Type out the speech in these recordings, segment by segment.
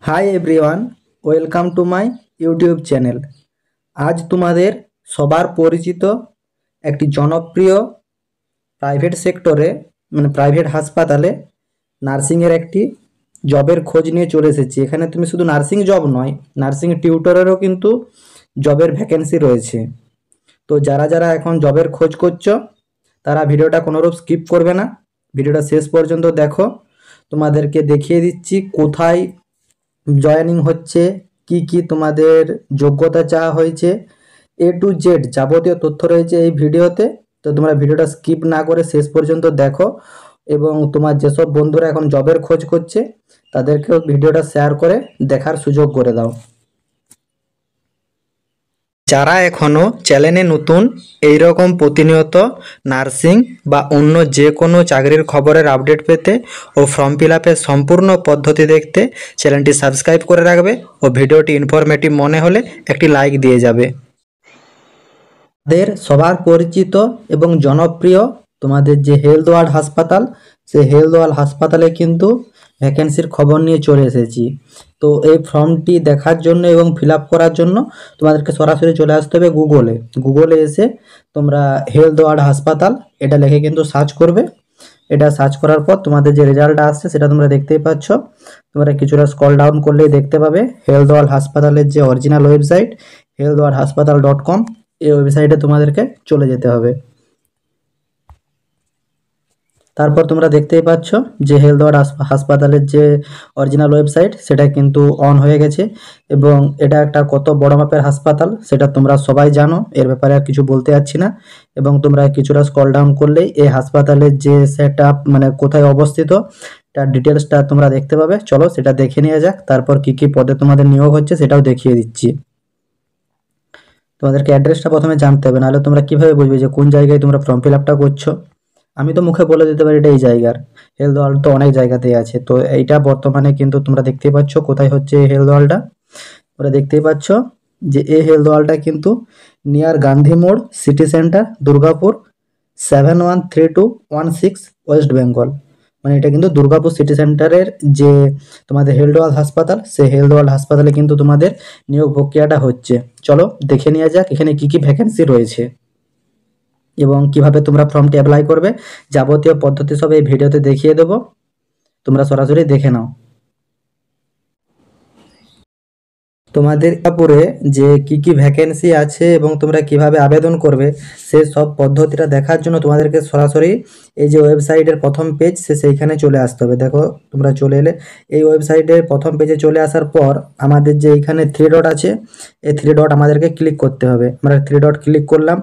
Hi everyone, welcome to my YouTube channel. আজ তোমাদের সবার পরিচিত একটি জনপ্রিয় প্রাইভেট সেক্টরে প্রাইভেট হাসপাতালে নার্সিংয়ের একটি জবের খোঁজ নিয়ে চলে এসেছি। এখানে তুমি শুধু নার্সিং জব নয়, নার্সিং টিউটরেরও কিন্তু জবের ভ্যাকেন্সি রয়েছে। তো যারা যারা এখন জবের খোঁজ করছো তারা ভিডিওটা কোনোরূপ স্কিপ করবে না, ভিডিওটা শেষ পর্যন্ত দেখো। তোমাদেরকে দেখিয়ে দিচ্ছি কোথায় জয়েনিং হচ্ছে, কি কি তোমাদের যোগ্যতা চাওয়া হয়েছে, এ টু জেড যাবতীয় তথ্য রয়েছে এই ভিডিওতে। তো তোমরা ভিডিওটা স্কিপ না করে শেষ পর্যন্ত দেখো এবং তোমার যেসব বন্ধুরা এখন জবের খোঁজ করছে তাদেরকেও ভিডিওটা শেয়ার করে দেখার সুযোগ করে দাও। যারা এখনও চ্যানেলে নতুন, এই রকম প্রতিনিয়ত নার্সিং বা অন্য যে কোনো চাকরির খবরের আপডেট পেতে ও ফর্ম ফিল আপের সম্পূর্ণ পদ্ধতি দেখতে চ্যানেলটি সাবস্ক্রাইব করে রাখবে ও ভিডিওটি ইনফরমেটিভ মনে হলে একটি লাইক দিয়ে যাবে। সবার পরিচিত এবং জনপ্রিয় তোমাদের যে হেলথ ওয়ার্ল্ড হাসপাতাল, সেই হেলথ ওয়ার্ল্ড হাসপাতালে কিন্তু ভ্যাকেন্সির খবর নিয়ে চলে এসেছি। তো এই ফর্মটি দেখার জন্য এবং ফিল আপ করার জন্য তোমাদেরকে সরাসরি চলে আসতে হবে গুগলে এসে তোমরা হেলথ ওয়ার্ল্ড হাসপাতাল এটা লিখে কিন্তু সার্চ করবে। এটা সার্চ করার পর তোমাদের যে রেজাল্টটা আসছে সেটা তোমরা দেখতেই পাচ্ছ। তোমরা কিছুটা স্ক্রল ডাউন করলেই দেখতে পাবে হেলথ ওয়ার্ল্ড হাসপাতালের যে অরিজিনাল ওয়েবসাইট healthworldhospital.com, এই ওয়েবসাইটে তোমাদেরকে চলে যেতে হবে। তারপর তোমরা দেখতেই পাচ্ছ যে হেলথ ওয়ার্ল্ড হাসপাতালের যে অরিজিনাল ওয়েবসাইট সেটা কিন্তু অন হয়ে গেছে এবং এটা একটা কত বড় মাপের হাসপাতাল সেটা তোমরা সবাই জানো, এর ব্যাপারে আর কিছু বলতে যাচ্ছি না। এবং তোমরা কিছুটা স্ক্রল ডাউন করলেই এই হাসপাতালের যে সেট আপ কোথায় অবস্থিত তার ডিটেলসটা তোমরা দেখতে পাবে। চলো সেটা দেখে নেওয়া যাক, তারপর কি কি পদে তোমাদের নিয়োগ হচ্ছে সেটাও দেখিয়ে দিচ্ছি। তোমাদেরকে অ্যাড্রেসটা প্রথমে জানতে হবে, নাহলে তোমরা কিভাবে বুঝবে যে কোন জায়গায় তোমরা ফর্ম ফিল আপটা করছো। আমি তো মুখে বলে দিতে পারি এটা এই জায়গার, হেলথ ওয়ার্ল্ড তো অনেক জায়গাতেই আছে। তো এইটা বর্তমানে কিন্তু তোমরা দেখতেই পাচ্ছ কোথায় হচ্ছে এই হেলথ ওয়ার্ল্ডটা। তোমরা দেখতেই পাচ্ছ যে এই হেলথ ওয়ার্ল্ডটা কিন্তু নিয়ার গান্ধী মোড়, city centre, Durgapur 713216 West Bengal. এটা কিন্তু দুর্গাপুর সিটি সেন্টারের যে তোমাদের হেলথ ওয়ার্ল্ড হাসপাতাল, সেই হেলথ ওয়ার্ল্ড হাসপাতালে কিন্তু তোমাদের নিয়োগ প্রক্রিয়াটা হচ্ছে। চলো দেখে নেওয়া যাক এখানে কি কি ভ্যাকেন্সি রয়েছে এবং কিভাবে তোমরা ফর্মটি অ্যাপ্লাই করবে। যাবতীয় পদ্ধতি সব এই ভিডিওতে দেখিয়ে দেবো, তোমরা সরাসরি দেখে নাও। তোমাদের কাপুরে যে কি কি ভ্যাকেন্সি আছে এবং তোমরা কিভাবে আবেদন করবে সেই সব পদ্ধতিটা দেখার জন্য তোমাদেরকে সরাসরি এই যে ওয়েবসাইটের প্রথম পেজ সেইখানে চলে আসতে হবে। দেখো তোমরা চলে এলে এই ওয়েবসাইটের প্রথম পেজে চলে আসার পর আমাদের যে এখানে 3 ডট আছে, এই 3 ডট আমাদেরকে ক্লিক করতে হবে। আমরা 3 ডট ক্লিক করলাম,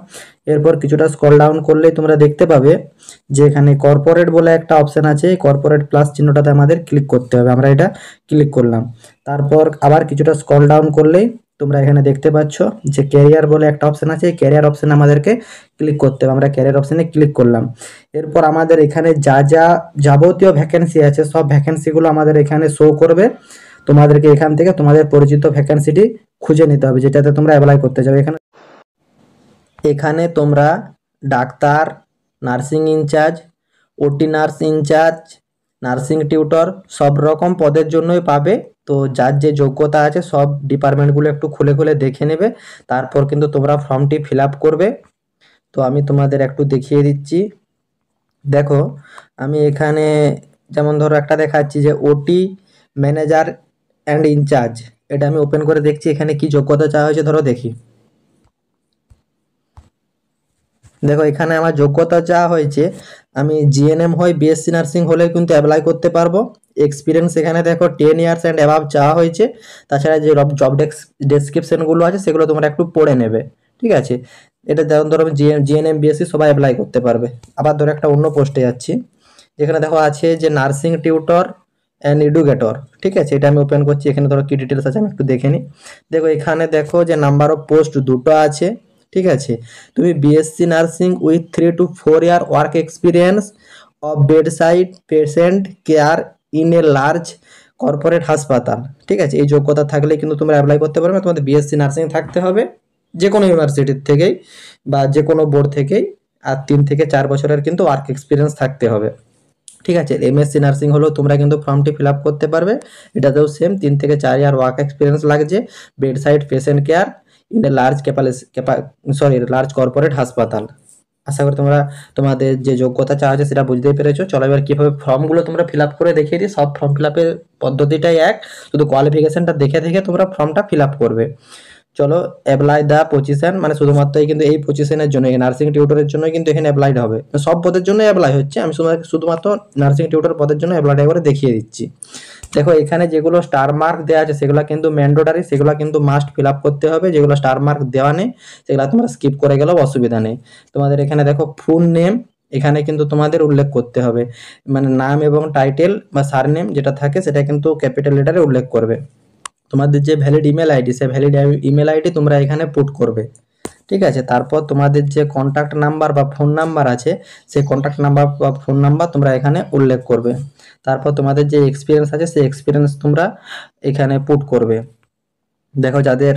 এরপর কিছুটা স্ক্রল ডাউন করলেই তোমরা দেখতে পাবে যে এখানে কর্পোরেট বলে একটা অপশান আছে, কর্পোরেট প্লাস চিহ্নটাতে আমাদের ক্লিক করতে হবে। আমরা এটা ক্লিক করলাম, তারপর আবার কিছুটা স্ক্রল ডাউন করলেই তোমরা এখানে দেখতে পাচ্ছ যে ক্যারিয়ার বলে একটা অপশান আছে, এই ক্যারিয়ার অপশানে আমাদেরকে ক্লিক করতে হবে। আমরা ক্যারিয়ার অপশানে ক্লিক করলাম, এরপর আমাদের এখানে যা যা যাবতীয় ভ্যাকেন্সি আছে সব ভ্যাকেন্সিগুলো আমাদের এখানে শো করবে। তোমাদেরকে এখান থেকে তোমাদের পরিচিত ভ্যাকেন্সিটি খুঁজে নিতে হবে যেটাতে তোমরা অ্যাপ্লাই করতে যাবে। এখানে তোমরা ডাক্তার, নার্সিং ইনচার্জ, ওটি নার্স ইনচার্জ, নার্সিং টিউটর সব রকম পদের জন্যই পাবে। তো যার যে যোগ্যতা আছে সব ডিপার্টমেন্টগুলো একটু খুলে খুলে দেখে নেবে, তারপর কিন্তু তোমরা ফর্মটি ফিল আপ করবে। তো আমি তোমাদের একটু দেখিয়ে দিচ্ছি। দেখো আমি এখানে যেমন ধরো একটা দেখাচ্ছি যে ওটি ম্যানেজার অ্যান্ড ইনচার্জ, এটা আমি ওপেন করে দেখছি এখানে কি যোগ্যতা চাওয়া হয়েছে। ধরো দেখি, দেখো এখানে আমার যোগ্যতা যা হয়েছে, আমি জিএনএম হই, বিএসসি নার্সিং হলে কিন্তু অ্যাপ্লাই করতে পারবো। এক্সপিরিয়েন্স এখানে দেখো 10 ইয়ার্স অ্যান্ড অ্যাবাভ চাওয়া হয়েছে। তাছাড়া যে জব ডেসক্রিপশনগুলো আছে সেগুলো তোমরা একটু পড়ে নেবে, ঠিক আছে। এটা যেমন ধরো জিএনএম বিএসসি সবাই অ্যাপ্লাই করতে পারবে। আবার ধরো একটা অন্য পোস্টে যাচ্ছি, যেখানে দেখো আছে যে নার্সিং টিউটর অ্যান্ড এডুকেটর, ঠিক আছে। এটা আমি ওপেন করছি, এখানে ধরো কি ডিটেলস আছে আমি একটু দেখে নিই। দেখো এখানে দেখো যে নাম্বার অফ পোস্ট দুটো আছে, ঠিক আছে। তুমি BSc nursing with 3 to 4 year work experience of bedside patient care in a large corporate হাসপাতাল, ঠিক আছে। এই যোগ্যতা থাকলে কিন্তু তোমরা অ্যাপ্লাই করতে পারবে। তোমাদের বিএসসি নার্সিং থাকতে হবে যে কোনো ইউনিভার্সিটির থেকেই বা যে কোনো বোর্ড থেকেই, আর 3 থেকে 4 বছরের কিন্তু ওয়ার্ক এক্সপিরিয়েন্স থাকতে হবে। ঠিক আছে। এমএসসি নার্সিং হলেও তোমরা কিন্তু ফর্মটি ফিল আপ করতে পারবে। এটাতেও সেম 3 থেকে 4 ইয়ার ওয়ার্ক এক্সপিরিয়েন্স লাগছে। Bed side patient care in a large corporate হাসপাতাল। আশা করি তোমরা তোমাদের যে যোগ্যতা চাওয়া আছে সেটা বুঝতেই পেরেছো। চলো এবার কীভাবে ফর্মগুলো তোমরা ফিল আপ করে দেখিয়ে দিই। সব ফর্ম ফিল আপের পদ্ধতিটাই এক, শুধু কোয়ালিফিকেশনটা দেখে দেখে তোমরা ফর্মটা ফিল আপ করবে। চলো অ্যাপ্লাই দ্য পজিশন, মানে শুধুমাত্র কিন্তু এই পজিশনের জন্য, এই নার্সিং টিউটরের জন্য কিন্তু এখানে অ্যাপ্লাইড হবে, সব পদের জন্য অ্যাপ্লাই হচ্ছে। আমি শুধুমাত্র নার্সিং টিউটর পদের জন্য অ্যাপ্লাইটা করে দেখিয়ে দিচ্ছি। দেখো এখানে যেগুলো স্টার মার্ক দেওয়া আছে সেগুলো কিন্তু ম্যান্ডেটরি, সেগুলো কিন্তু মাস্ট ফিল আপ করতে হবে। যেগুলো স্টার মার্ক দেওয়া নেই সেগুলো তোমরা স্কিপ করে গেলেও অসুবিধা নেই। তোমাদের এখানে দেখো ফুল নেম এখানে কিন্তু তোমাদের উল্লেখ করতে হবে, মানে নাম এবং টাইটেল বা সারনেম যেটা থাকে সেটা কিন্তু ক্যাপিটাল লেটারে উল্লেখ করবে। তোমাদের যে ভ্যালিড ইমেল আইডি, সে ভ্যালিড ইমেল আইডি তোমরা এখানে পুট করবে। ঠিক আছে। তারপর তোমাদের যে কন্ট্যাক্ট নাম্বার বা ফোন নাম্বার আছে সেই কন্ট্যাক্ট নাম্বার বা ফোন নাম্বার তোমরা এখানে উল্লেখ করবে। তারপর তোমাদের যে এক্সপিরিয়েন্স আছে সেই এক্সপিরিয়েন্স তোমরা এখানে পুট করবে। দেখো যাদের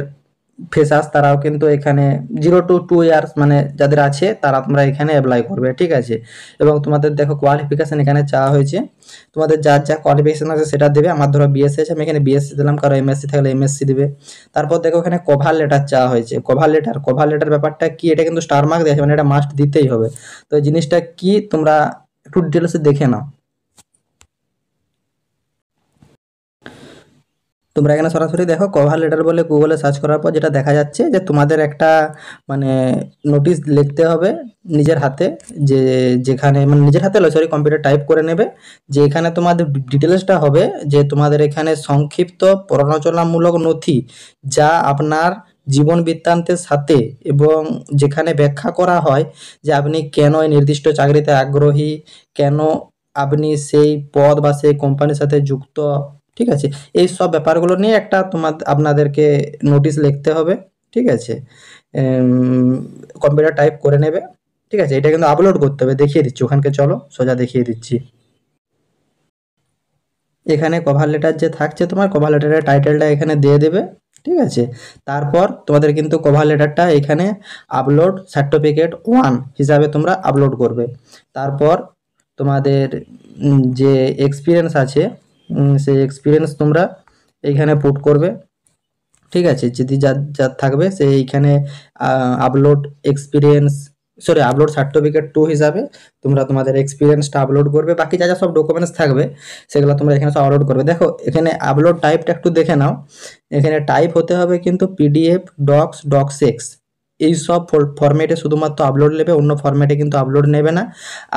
ফ্রেশার্স তারাও কিন্তু এখানে 0 to 2 ইয়ার্স মানে যাদের আছে তারা তোমরা এখানে অ্যাপ্লাই করবে। ঠিক আছে। এবং তোমাদের দেখো কোয়ালিফিকেশান এখানে চাওয়া হয়েছে, তোমাদের যার যা কোয়ালিফিকেশান আছে সেটা দেবে। আমার ধরো বিএসসি আছে, আমি এখানে বিএসসি দিলাম, কারো এমএসসি থাকলে এমএসসি দিবে। তারপর দেখো এখানে কভার লেটার চাওয়া হয়েছে। কভার লেটার ব্যাপারটা কি, এটা কিন্তু স্টার মার্ক দেওয়া আছে, মানে এটা মাস্ট দিতেই হবে। তো এই জিনিসটা কি তোমরা একটু ডিটেলসে দেখে নাও। তোমরা এখানে সরাসরি দেখো কভার লেটার বলে গুগলে সার্চ করার পর যেটা দেখা যাচ্ছে যে তোমাদের একটা মানে নোটিশ লিখতে হবে নিজের হাতে, যে যেখানে মানে নিজের হাতে সরি কম্পিউটার টাইপ করে নেবে, যে এখানে তোমাদের ডিটেলসটা হবে যে তোমাদের এখানে সংক্ষিপ্ত প্ররোচনামূলক নথি যা আপনার জীবন বৃত্তান্তের সাথে, এবং যেখানে ব্যাখ্যা করা হয় যে আপনি কেন এই নির্দিষ্ট চাকরিতে আগ্রহী, কেন আপনি সেই পদ বা সেই কোম্পানির সাথে যুক্ত। ঠিক আছে। এই সব ব্যাপারগুলো নিয়ে একটা আপনাদেরকে নোটিশ লিখতে হবে। ঠিক আছে। কম্পিউটার টাইপ করে নেবে। ঠিক আছে। এটা কিন্তু আপলোড করতে হবে, দেখিয়ে দিচ্ছি ওখানকে, চলো সোজা দেখিয়ে দিচ্ছি। এখানে কভার লেটার যে থাকছে তোমার কভার লেটারের টাইটেলটা এখানে দিয়ে দেবে। ঠিক আছে। তারপর তোমাদের কিন্তু কভার লেটারটা এখানে আপলোড সার্টিফিকেট 1 হিসাবে তোমরা আপলোড করবে। তারপর তোমাদের যে এক্সপিরিয়েন্স আছে সেই এক্সপিরিয়েন্স তোমরা এইখানে পুট করবে। ঠিক আছে। যদি যার থাকবে সে এইখানে আপলোড আপলোড সার্টিফিকেট 2 হিসাবে তোমরা তোমাদের এক্সপিরিয়েন্সটা আপলোড করবে। বাকি যা যা সব ডকুমেন্টস থাকবে সেগুলো তোমরা এখানে সব আপলোড করবে। দেখো এখানে আপলোড টাইপটা একটু দেখে নাও। এখানে টাইপ হতে হবে কিন্তু পিডিএফ, ডক্স এই সব ফরম্যাটে শুধুমাত্র আপলোড নেবে, অন্য ফরম্যাটে কিন্তু আপলোড নেবে না।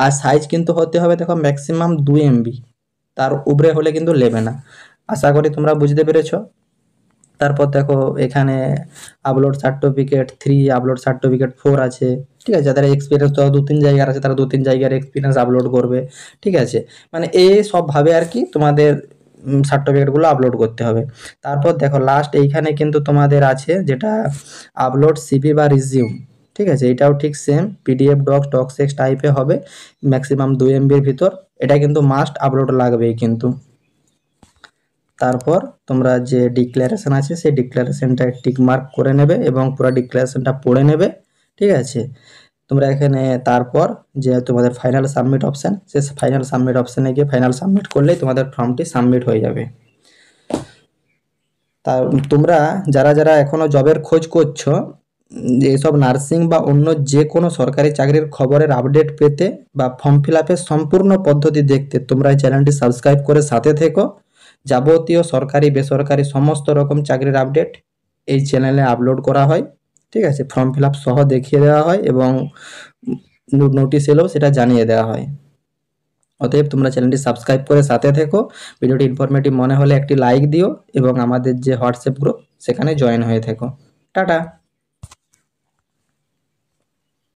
আর সাইজ কিন্তু হতে হবে দেখো ম্যাক্সিমাম 2 MB, তার উপরে হলে কিন্তু নেবে না। আশা করি তোমরা বুঝতে পেরেছো। তারপর দেখো এখানে আপলোড সার্টিফিকেট 3, আপলোড সার্টিফিকেট 4 আছে। ঠিক আছে। যাদের এক্সপিরিয়েন্স তো 2-3 জায়গার আছে তারা 2-3 জায়গার এক্সপিরিয়েন্স আপলোড করবে। ঠিক আছে। মানে এই সবভাবে আর কি তোমাদের সার্টিফিকেটগুলো আপলোড করতে হবে। তারপর দেখো লাস্ট এইখানে কিন্তু তোমাদের আছে যেটা আপলোড সিভি বা রিজিউম। ঠিক আছে। এটাও ঠিক সেম পিডিএফ, ডক্স টাইপে হবে, ম্যাক্সিমাম 2 MBর ভিতর। এটা কিন্তু মাস্ট আপলোড লাগবেই কিন্তু। তারপর তোমরা যে ডিক্লারেশন আছে সেই ডিক্লারেশনটা টিক মার্ক করে নেবে এবং পুরো ডিক্লারেশনটা পড়ে নেবে। ঠিক আছে। তোমরা এখানে তারপর যে তোমাদের ফাইনাল সাবমিট অপশান, সে ফাইনাল সাবমিট অপশানে গিয়ে ফাইনাল সাবমিট করলেই তোমাদের ফর্মটি সাবমিট হয়ে যাবে। তা তোমরা যারা যারা এখনও জবের খোঁজ করছো, এইসব নার্সিং বা অন্য যে কোনো সরকারি চাকরির খবরের আপডেট পেতে বা ফর্ম ফিল আপের সম্পূর্ণ পদ্ধতি দেখতে তোমরা এই চ্যানেলটি সাবস্ক্রাইব করে সাথে থেকো। যাবতীয় সরকারি বেসরকারি সমস্ত রকম চাকরির আপডেট এই চ্যানেলে আপলোড করা হয়। ঠিক আছে। ফর্ম ফিল আপ সহ দেখিয়ে দেওয়া হয় এবং নোটিশ এলেও সেটা জানিয়ে দেওয়া হয়। অতএব তোমরা চ্যানেলটি সাবস্ক্রাইব করে সাথে থেকো। ভিডিওটি ইনফরমেটিভ মনে হলে একটি লাইক দিও এবং আমাদের যে হোয়াটসঅ্যাপ গ্রুপ সেখানে জয়েন হয়ে থেকো। টাটা।